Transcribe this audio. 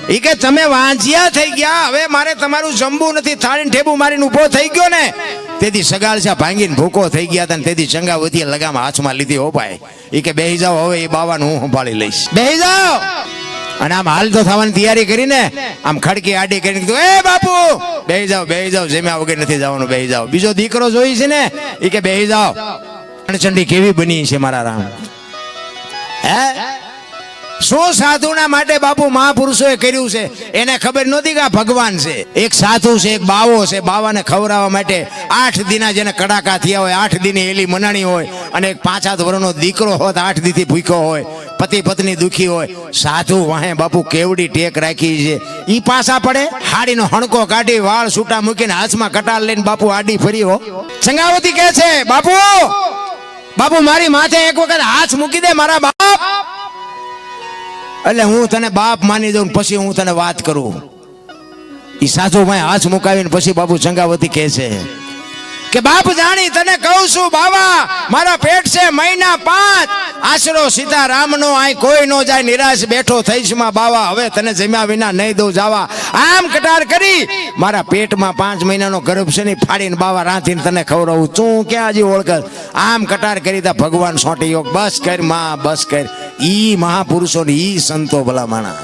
એ કે તમે વાંજિયા થઈ ગયા, હવે મારે તમારું જમવું નથી. થાળીને ઠેબુ મારીને ઊભો થઈ ગયો ને તેથી સગાળસા ભાંગીને ભૂકો થઈ ગયા હતા. તેથી ચંગાવતીએ લગામ હાથમાં લીધી. હો ભાઈ, એ કે બેહી જાઓ, હવે એ બાવાનું હું સંભાળી લઈશ. બેહી જાઓ. અને આમ હાલ તો થવાની તૈયારી કરીને આમ ખડકી આડી કરીને કીધું, એ બાપુ બેહી જાઓ, જેમ્યા વગર નથી જવાનું, બેહી જાઓ. બીજો દીકરો જોઈ છે ને, એ કે બેહી જાઓ. ચંડી કેવી બની છે મારા રામ. હે શું સાધુના માટે બાપુ મહાપુરુષોએ કર્યું છે. એને ખબર નહોતી કે આ ભગવાન છે. એક સાધુ છે, એક બાવો છે. બાવાને ખવડાવવા માટે 8 દિના જેને કડાકા થયા હોય, 8 દિને એલી મનાણી હોય, અને એક 5-7 વર્ષનો દીકરો હોત 8 દીથી ભૂખ્યો હોય, પતિ પત્ની દુખી હોય. સાધુ વાહે બાપુ કેવડી ટેક રાખી છે. ઈ પાસા પડે, હાડીનો હણકો કાઢી વાળ છૂટા મૂકીને હાથમાં કટાર લઈને બાપુ આડી ફરી. હો ચંગાવતી કહે છે, બાપુ મારી માથે એક વખત હાથ મૂકી દે મારા બાપ, એટલે હું તને બાપ માની દઉં, પછી હું તને વાત કરું. ઈ સાધુ ભાઈ હાથ મુકાવીને પછી બાપુ ચંગાવતી કહે છે કે બાપ જાણી તને કહું છું બાવા, મારા પેટ છે મહિના 5, આશરો સીતારામનો, આય કોઈ નો જાય, નિરાશ બેઠો થઈશ માં બાવા, હવે તને જમ્યા વિના નહીં દઉં જાવા. આમ કટાર કરી મારા પેટમાં 5 મહિનાનો ગર્ભ છે ને ફાડીને બાવા રાંધીને તને ખવડાવું. તું ક્યાં હજી ઓળખ. આમ કટાર કરી તા ભગવાન સોટી યોગ. બસ કર માં, બસ કર. ઈ મહાપુરુષો ઈ સંતો ભલા માણા.